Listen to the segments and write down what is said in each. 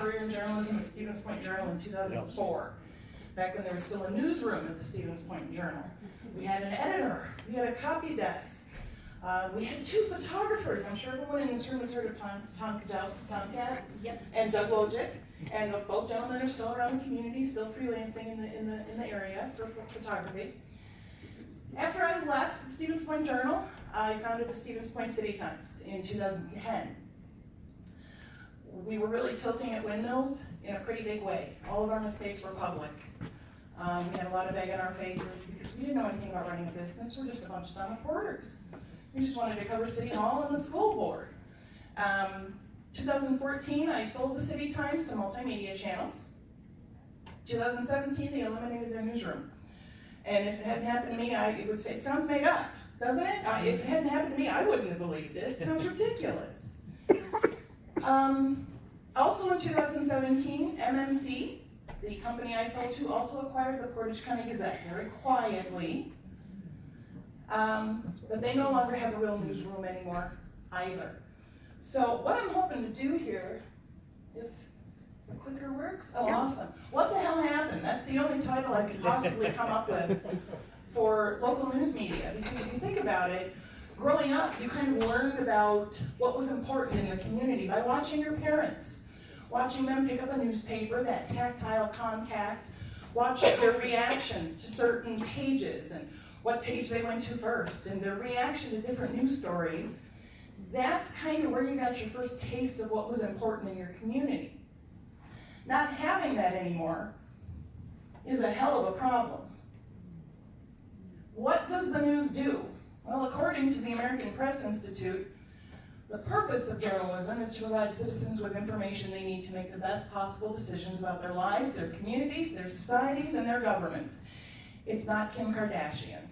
career in journalism at Stevens Point Journal in 2004, back when there was still a newsroom at the Stevens Point Journal. We had an editor, we had a copy desk, we had 2 photographers. I'm sure everyone in this room has heard of Tom Kadowski, Tomcat, Yep. and Doug Wojcik, and both gentlemen are still around the community, still freelancing in the area for photography. After I left the Stevens Point Journal, I founded the Stevens Point City Times in 2010. We were really tilting at windmills in a pretty big way. All of our mistakes were public. We had a lot of egg on our faces because we didn't know anything about running a business. We're just a bunch of dumb reporters. We just wanted to cover City Hall and the school board. 2014, I sold the City Times to multimedia channels. 2017, they eliminated their newsroom. And if it hadn't happened to me, I would say, it sounds made up, doesn't it? If it hadn't happened to me, I wouldn't have believed it. It sounds ridiculous. Also in 2017, MMC, the company I sold to, also acquired the Portage County Gazette very quietly. But they no longer have a real newsroom anymore either. So what I'm hoping to do here, if the clicker works, oh awesome. What the hell happened? That's the only title I could possibly come up with for local news media, because if you think about it, growing up, you kind of learned about what was important in the community by watching your parents, watching them pick up a newspaper, that tactile contact, watching their reactions to certain pages and what page they went to first, and their reaction to different news stories. That's kind of where you got your first taste of what was important in your community. Not having that anymore is a hell of a problem. What does the news do? Well, according to the American Press Institute, the purpose of journalism is to provide citizens with information they need to make the best possible decisions about their lives, their communities, their societies, and their governments. It's not Kim Kardashian.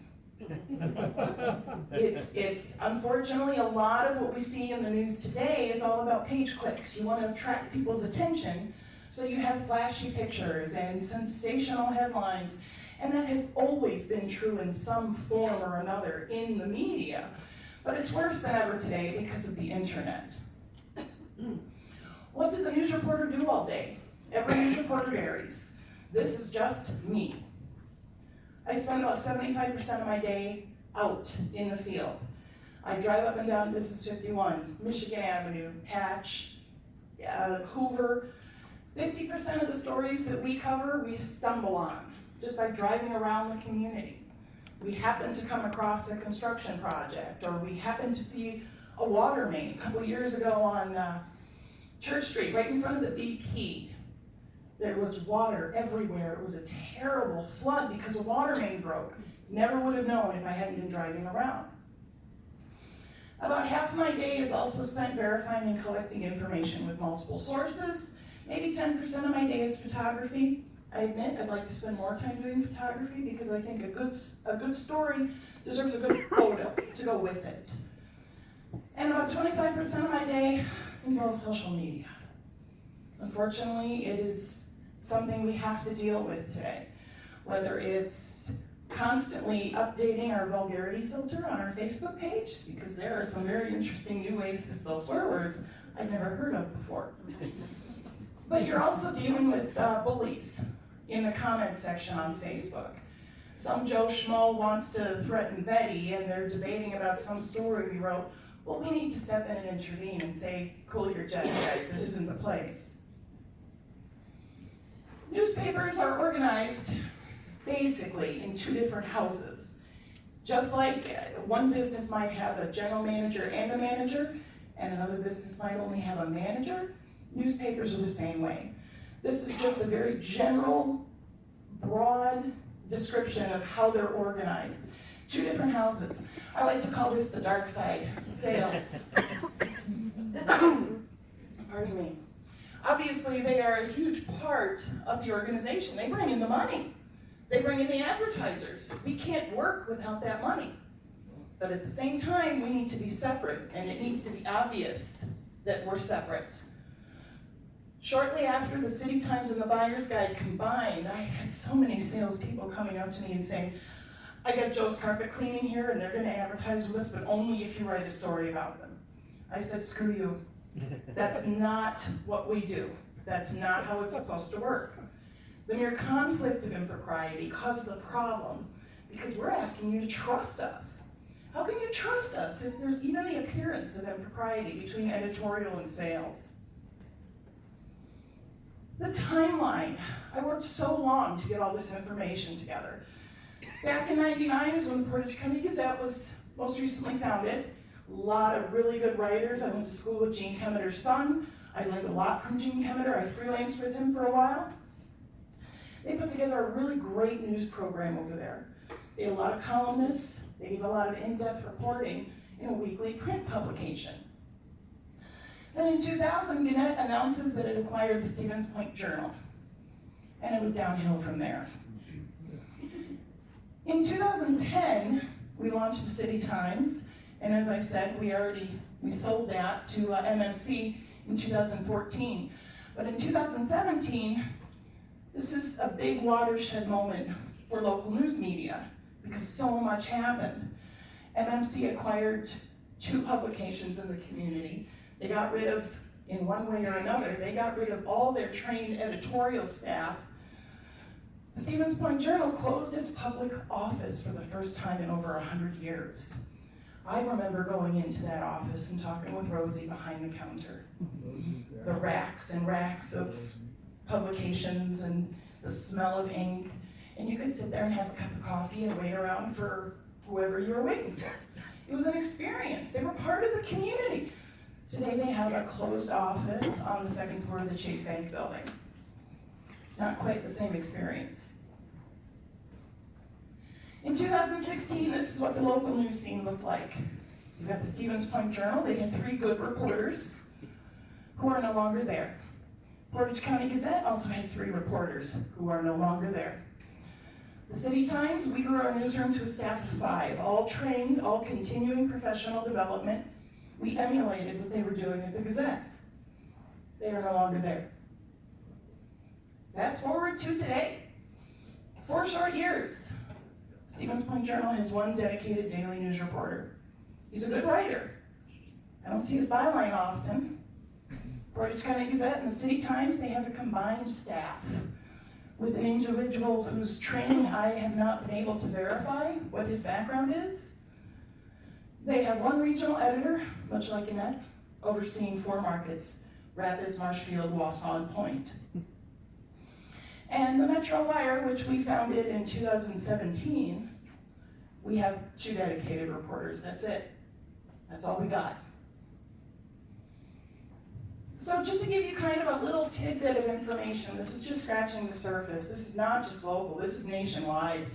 It's unfortunately a lot of what we see in the news today is all about page clicks. You want to attract people's attention, so you have flashy pictures and sensational headlines. And that has always been true in some form or another in the media. But it's worse than ever today because of the internet. What does a news reporter do all day? Every news reporter varies. This is just me. I spend about 75% of my day out in the field. I drive up and down Business 51, Michigan Avenue, Patch, Hoover. 50% of the stories that we cover, we stumble on just by driving around the community. We happen to come across a construction project, or we happen to see a water main. A couple of years ago on Church Street, right in front of the BP, there was water everywhere. It was a terrible flood because a water main broke. Never would have known if I hadn't been driving around. About half of my day is also spent verifying and collecting information with multiple sources. Maybe 10% of my day is photography. I admit I'd like to spend more time doing photography because I think a good story deserves a good photo to go with it. And about 25% of my day involves social media. Unfortunately, it is something we have to deal with today. Whether it's constantly updating our vulgarity filter on our Facebook page, because there are some very interesting new ways to spell swear words I've never heard of before. But you're also dealing with bullies in the comment section on Facebook. Some Joe Schmo wants to threaten Betty, and they're debating about some story we wrote. Well, we need to step in and intervene and say, cool your jets, guys, this isn't the place. Newspapers are organized basically in 2 different houses. Just like one business might have a general manager and a manager, and another business might only have a manager, newspapers are the same way. This is just a very general, broad description of how they're organized. 2 different houses. I like to call this the dark side, sales. Pardon me. Obviously, they are a huge part of the organization. They bring in the money. They bring in the advertisers. We can't work without that money. But at the same time, we need to be separate, and it needs to be obvious that we're separate. Shortly after the City Times and the Buyer's Guide combined, I had so many salespeople coming up to me and saying, I got Joe's Carpet Cleaning here, and they're going to advertise with us, but only if you write a story about them. I said, screw you. That's not what we do. That's not how it's supposed to work. The mere conflict of impropriety causes a problem because we're asking you to trust us. How can you trust us if there's even the appearance of impropriety between editorial and sales? The timeline. I worked so long to get all this information together. Back in '99 is when the Portage County Gazette was most recently founded. A lot of really good writers. I went to school with Gene Kemeter's son. I learned a lot from Gene Kemeter. I freelanced with him for a while. They put together a really great news program over there. They had a lot of columnists. They gave a lot of in-depth reporting in a weekly print publication. Then in 2000, Gannett announces that it acquired the Stevens Point Journal, and it was downhill from there. In 2010, we launched the City Times, and as I said, we sold that to MMC in 2014. But in 2017, this is a big watershed moment for local news media because so much happened. MMC acquired 2 publications in the community. They got rid of, in one way or another, they got rid of all their trained editorial staff. The Stevens Point Journal closed its public office for the first time in over 100 years. I remember going into that office and talking with Rosie behind the counter. The racks and racks of publications and the smell of ink. And you could sit there and have a cup of coffee and wait around for whoever you were waiting for. It was an experience. They were part of the community. Today they have a closed office on the 2nd floor of the Chase Bank building. Not quite the same experience. In 2016, this is what the local news scene looked like. You've got the Stevens Point Journal. They had 3 good reporters who are no longer there. Portage County Gazette also had 3 reporters who are no longer there. The City Times, we grew our newsroom to a staff of 5, all trained, all continuing professional development. We emulated what they were doing at the Gazette. They are no longer there. Fast forward to today. 4 short years. Stevens Point Journal has 1 dedicated daily news reporter. He's a good writer. I don't see his byline often. Portage County Gazette and the City Times, they have a combined staff with an individual whose training I have not been able to verify what his background is. They have 1 regional editor, much like Annette, overseeing 4 markets: Rapids, Marshfield, Wausau, and Point. And the Metro Wire, which we founded in 2017, we have 2 dedicated reporters. That's it. That's all we got. So just to give you kind of a little tidbit of information, this is just scratching the surface. This is not just local, this is nationwide.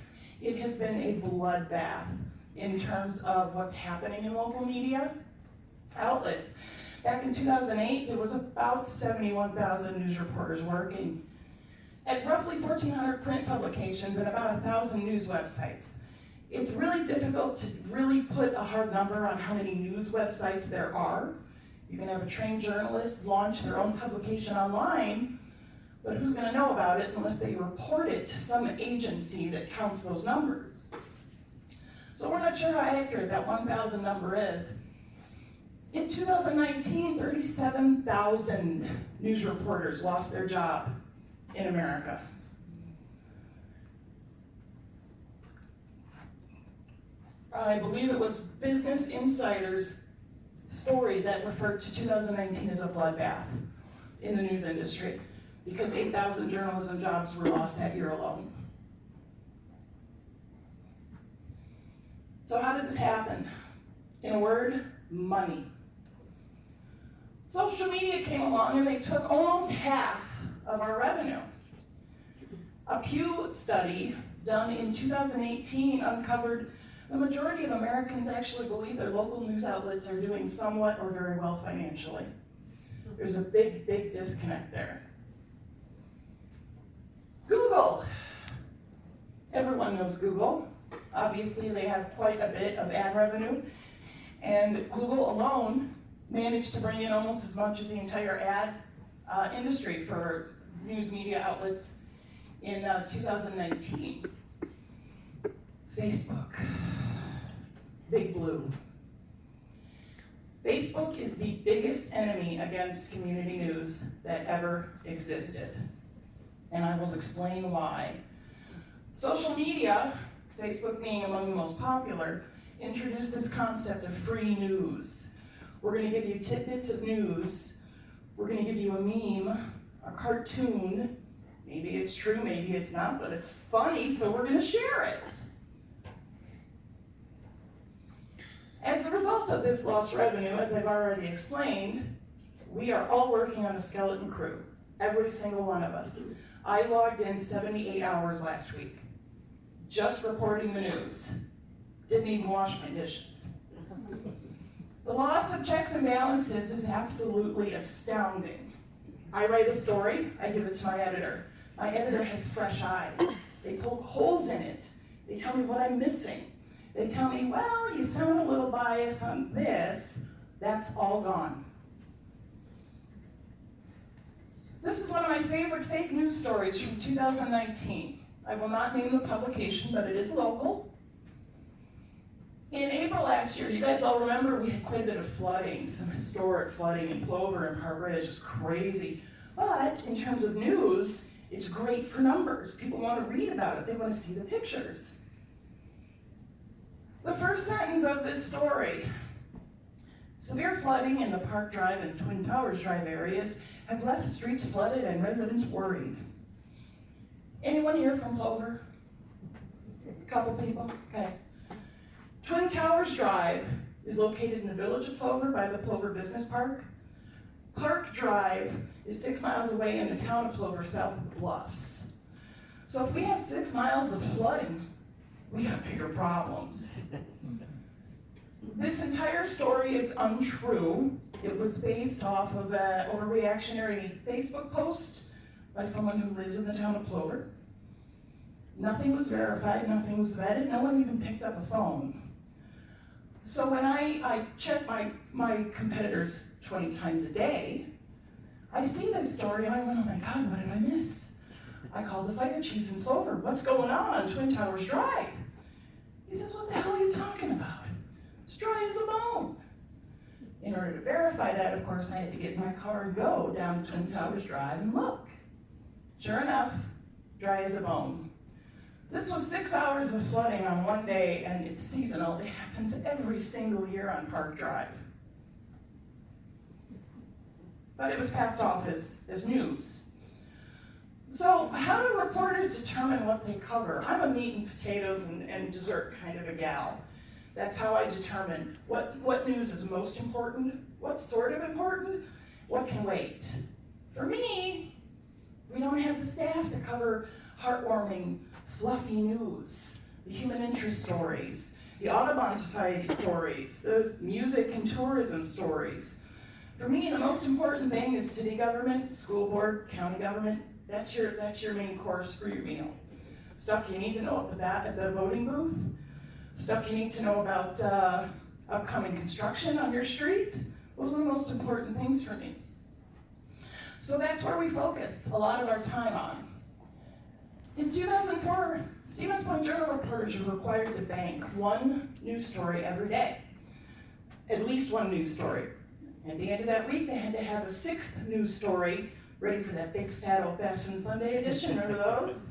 It has been a bloodbath in terms of what's happening in local media outlets. Back in 2008, there was about 71,000 news reporters working at roughly 1,400 print publications and about 1,000 news websites. It's really difficult to really put a hard number on how many news websites there are. You can have a trained journalist launch their own publication online, but who's going to know about it unless they report it to some agency that counts those numbers? So we're not sure how accurate that 1,000 number is. In 2019, 37,000 news reporters lost their job in America. I believe it was Business Insider's story that referred to 2019 as a bloodbath in the news industry because 8,000 journalism jobs were lost that year alone. So how did this happen? In a word, money. Social media came along and they took almost half of our revenue. A Pew study done in 2018 uncovered the majority of Americans actually believe their local news outlets are doing somewhat or very well financially. There's a big, big disconnect there. Google. Everyone knows Google. Obviously, they have quite a bit of ad revenue, and Google alone managed to bring in almost as much as the entire ad industry for news media outlets in 2019. Facebook, Big Blue. Facebook is the biggest enemy against community news that ever existed. And I will explain why. Social media, Facebook being among the most popular, introduced this concept of free news. We're going to give you tidbits of news. We're going to give you a meme, a cartoon. Maybe it's true, maybe it's not, but it's funny, so we're going to share it. As a result of this lost revenue, as I've already explained, we are all working on a skeleton crew, every single one of us. I logged in 78 hours last week, just reporting the news. Didn't even wash my dishes. The loss of checks and balances is absolutely astounding. I write a story, I give it to my editor. My editor has fresh eyes. They poke holes in it. They tell me what I'm missing. They tell me, well, you sound a little biased on this. That's all gone. This is one of my favorite fake news stories from 2019. I will not name the publication, but it is local. In April last year, you guys all remember we had quite a bit of flooding, some historic flooding in Plover and Park Ridge, just crazy. But in terms of news, it's great for numbers. People want to read about it. They want to see the pictures. The first sentence of this story: severe flooding in the Park Drive and Twin Towers Drive areas have left streets flooded and residents worried. Anyone here from Plover? A couple people? Okay. Twin Towers Drive is located in the village of Plover by the Plover Business Park. Park Drive is 6 miles away in the town of Plover, south of the Bluffs. So if we have 6 miles of flooding, we got bigger problems. This entire story is untrue. It was based off of an overreactionary Facebook post by someone who lives in the town of Plover. Nothing was verified, nothing was vetted, no one even picked up a phone. So when I check my competitors 20 times a day, I see this story and I went, oh my God, what did I miss? I called the fire chief in Plover. What's going on Twin Towers Drive? He says, what the hell are you talking about? It's dry as a bone. In order to verify that, of course, I had to get in my car and go down Twin Towers Drive and look. Sure enough, dry as a bone. This was 6 hours of flooding on one day, and it's seasonal. It happens every single year on Park Drive. But it was passed off as news. So how do reporters determine what they cover? I'm a meat and potatoes and dessert kind of a gal. That's how I determine what news is most important, what's sort of important, what can wait. For me, we don't have the staff to cover heartwarming, fluffy news, the human interest stories, the Audubon Society stories, the music and tourism stories. For me, the most important thing is city government, school board, county government. That's your main course for your meal. Stuff you need to know at the voting booth, stuff you need to know about upcoming construction on your street. Those are the most important things for me. So that's where we focus a lot of our time on. In 2004, Stevens Point Journal reporters were required to bank one news story every day, at least one news story. At the end of that week, they had to have a sixth news story ready for that big fat old-fashioned Sunday edition. Remember those?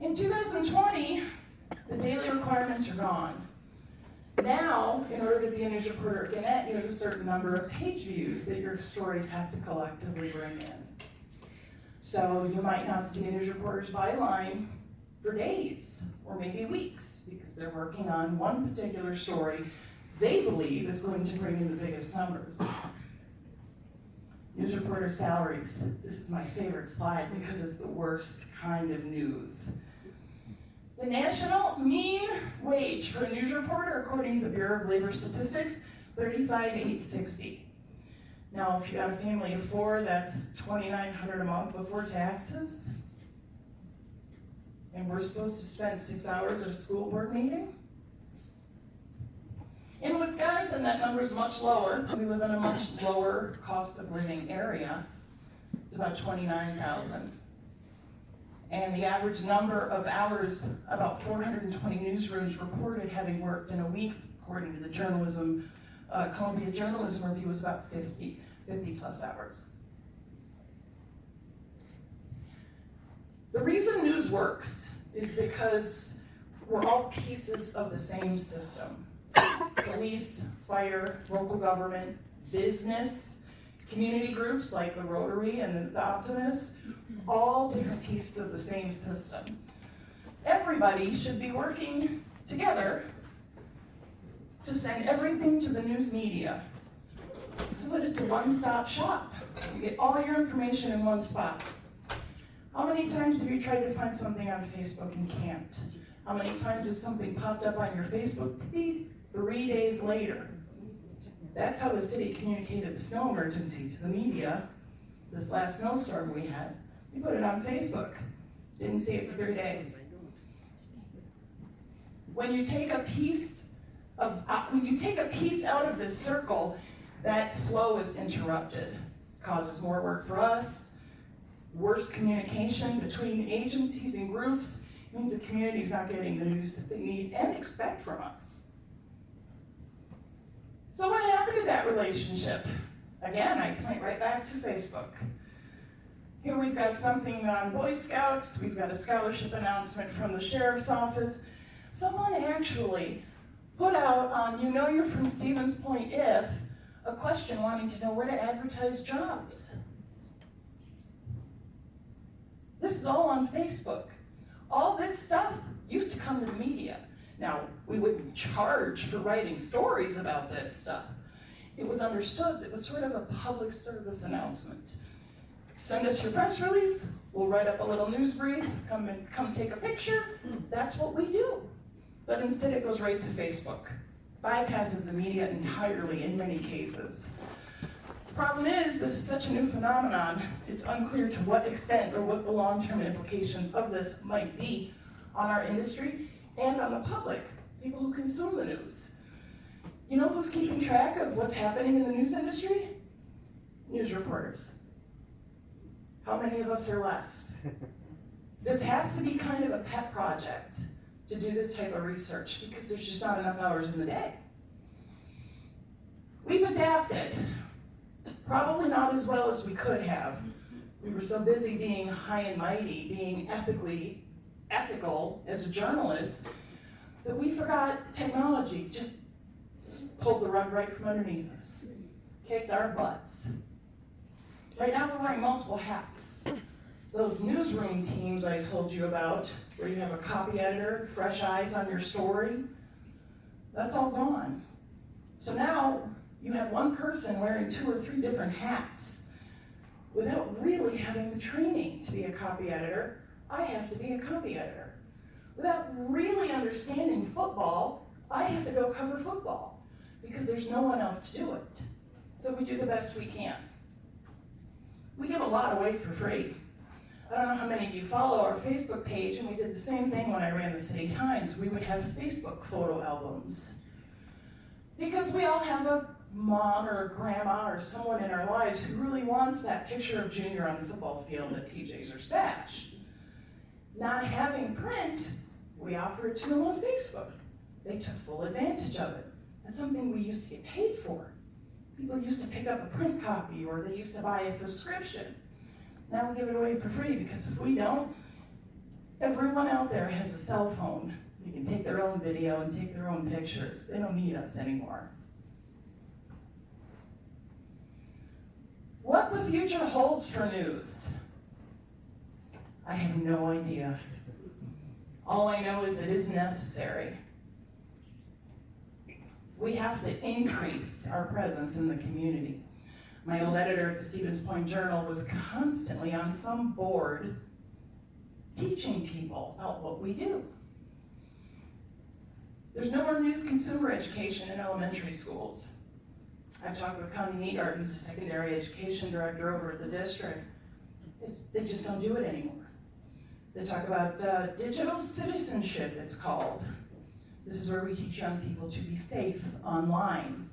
In 2020, the daily requirements are gone. Now, in order to be a news reporter at Gannett, you have a certain number of page views that your stories have to collectively bring in. So you might not see a news reporter's byline for days, or maybe weeks, because they're working on one particular story they believe is going to bring in the biggest numbers. News reporter salaries. This is my favorite slide because it's the worst kind of news. The national mean wage for a news reporter, according to the Bureau of Labor Statistics, $35,860. Now, if you got a family of four, that's $2,900 a month before taxes. And we're supposed to spend 6 hours at a school board meeting? In Wisconsin, that number is much lower. We live in a much lower cost of living area. It's about $29,000. And the average number of hours, about 420 newsrooms reported having worked in a week, according to the Journalism Columbia Journalism Review was about 50 plus hours. The reason news works is because we're all pieces of the same system. Police, fire, local government, business, community groups like the Rotary and the Optimists, all different pieces of the same system. Everybody should be working together to send everything to the news media so that it's a one-stop shop. You get all your information in one spot. How many times have you tried to find something on Facebook and can't? How many times has something popped up on your Facebook feed 3 days later? That's how the city communicated the snow emergency to the media this last snowstorm we had. We put it on Facebook. Didn't see it for 3 days. When you take a piece out of this circle, that flow is interrupted. Causes more work for us, worse communication between agencies and groups. It means the community's not getting the news that they need and expect from us. So what happened to that relationship? Again, I point right back to Facebook. Here we've got something on Boy Scouts, we've got a scholarship announcement from the sheriff's office. Someone actually put out on You Know You're from Stevens Point If a question wanting to know where to advertise jobs. This is all on Facebook. All this stuff used to come to the media. Now, we wouldn't charge for writing stories about this stuff. It was understood that it was sort of a public service announcement. Send us your press release, we'll write up a little news brief, come take a picture. That's what we do. But instead it goes right to Facebook. Bypasses the media entirely in many cases. The problem is, this is such a new phenomenon, it's unclear to what extent or what the long-term implications of this might be on our industry and on the public, people who consume the news. You know who's keeping track of what's happening in the news industry? News reporters. How many of us are left? This has to be kind of a pet project to do this type of research because there's just not enough hours in the day. We've adapted, probably not as well as we could have. We were so busy being high and mighty, being ethical as a journalist, that we forgot technology just pulled the rug right from underneath us, kicked our butts. Right now we're wearing multiple hats. Those newsroom teams I told you about, where you have a copy editor, fresh eyes on your story, that's all gone. So now you have one person wearing 2 or 3 different hats. Without really having the training to be a copy editor, I have to be a copy editor. Without really understanding football, I have to go cover football because there's no one else to do it. So we do the best we can. We give a lot away for free. I don't know how many of you follow our Facebook page, and we did the same thing when I ran the City Times. We would have Facebook photo albums. Because we all have a mom or a grandma or someone in our lives who really wants that picture of Junior on the football field at PJ's or Stash. Not having print, we offer it to them on Facebook. They took full advantage of it. That's something we used to get paid for. People used to pick up a print copy or they used to buy a subscription. Now we give it away for free because if we don't, everyone out there has a cell phone. They can take their own video and take their own pictures. They don't need us anymore. What the future holds for news, I have no idea. All I know is it is necessary. We have to increase our presence in the community. My old editor at the Stevens Point Journal was constantly on some board teaching people about what we do. There's no more news consumer education in elementary schools. I've talked with Connie Neidart, who's the secondary education director over at the district. They just don't do it anymore. They talk about digital citizenship, it's called. This is where we teach young people to be safe online.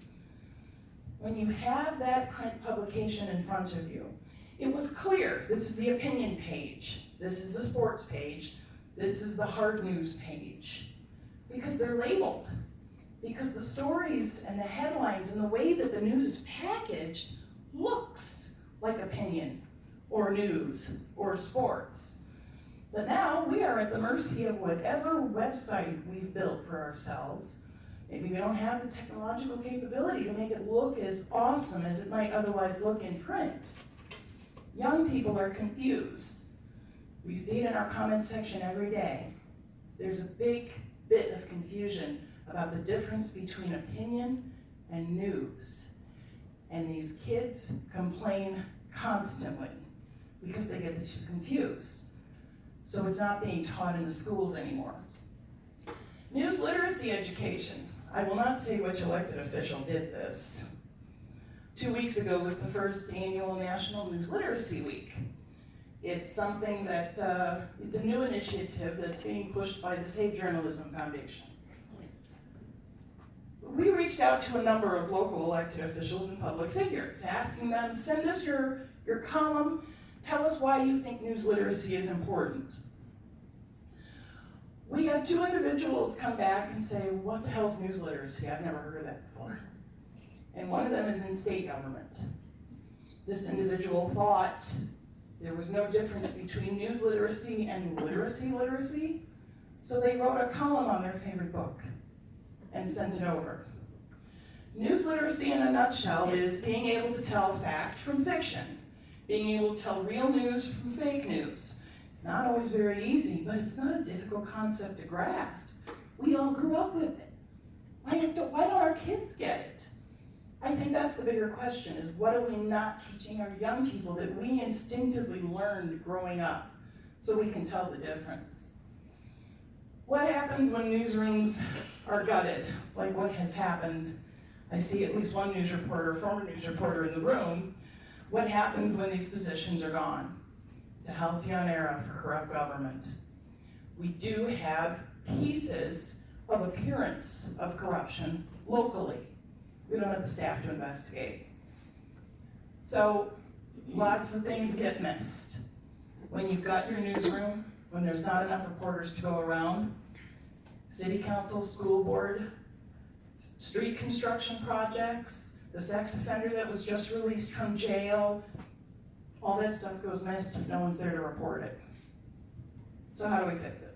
When you have that print publication in front of you, it was clear, this is the opinion page, this is the sports page, this is the hard news page, because they're labeled. because the stories and the headlines and the way that the news is packaged looks like opinion or news or sports. But now we are at the mercy of whatever website we've built for ourselves. Maybe we don't have the technological capability to make it look as awesome as it might otherwise look in print. Young people are confused. We see it in our comment section every day. There's a big bit of confusion about the difference between opinion and news. And these kids complain constantly because they get the two confused. So it's not being taught in the schools anymore. News literacy education. I will not say which elected official did this. 2 weeks ago was the first annual National News Literacy Week. It's something that, it's a new initiative that's being pushed by the Save Journalism Foundation. We reached out to a number of local elected officials and public figures, asking them, send us your column, tell us why you think news literacy is important. We had 2 individuals come back and say, what the hell's news literacy? I've never heard of that before. And one of them is in state government. This individual thought there was no difference between news literacy and literacy, so they wrote a column on their favorite book and sent it over. News literacy in a nutshell is being able to tell fact from fiction, being able to tell real news from fake news. It's not always very easy, but it's not a difficult concept to grasp. We all grew up with it. Why don't our kids get it? I think that's the bigger question, is what are we not teaching our young people that we instinctively learned growing up so we can tell the difference? What happens when newsrooms are gutted, like what has happened? I see at least one news reporter, former news reporter in the room. What happens when these positions are gone? It's a halcyon era for corrupt government. We do have pieces of appearance of corruption locally. We don't have the staff to investigate. So lots of things get missed. When you've got your newsroom, when there's not enough reporters to go around, city council, school board, street construction projects, the sex offender that was just released from jail, all that stuff goes missed if no one's there to report it. So how do we fix it?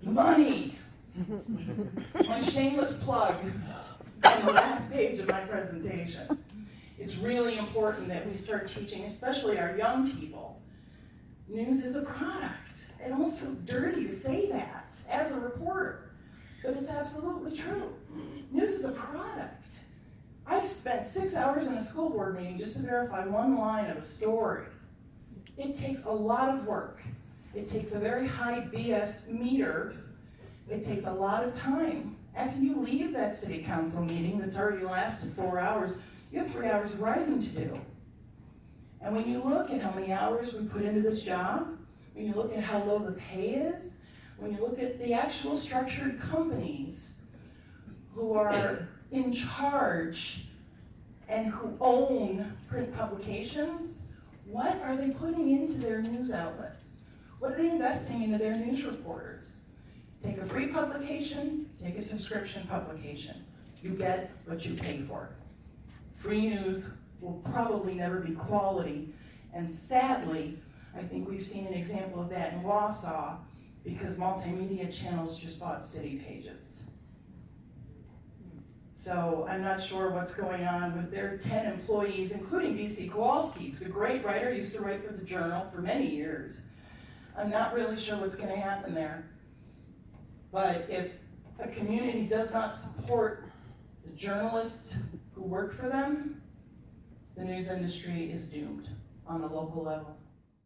Money! It's my shameless plug on the last page of my presentation. It's really important that we start teaching, especially our young people. News is a product. It almost feels dirty to say that as a reporter, but it's absolutely true. News is a product. I've spent 6 hours in a school board meeting just to verify one line of a story. It takes a lot of work. It takes a very high BS meter. It takes a lot of time. After you leave that city council meeting that's already lasted 4 hours, you have 3 hours of writing to do. And when you look at how many hours we put into this job, when you look at how low the pay is, when you look at the actual structured companies who are in charge and who own print publications, what are they putting into their news outlets? What are they investing into their news reporters? Take a free publication, take a subscription publication. You get what you pay for. Free news will probably never be quality, and sadly, I think we've seen an example of that in Wausau because multimedia channels just bought city pages. So I'm not sure what's going on with their 10 employees, including B.C. Kowalski, who's a great writer, used to write for the Journal for many years. I'm not really sure what's going to happen there. But if a community does not support the journalists who work for them, the news industry is doomed on the local level.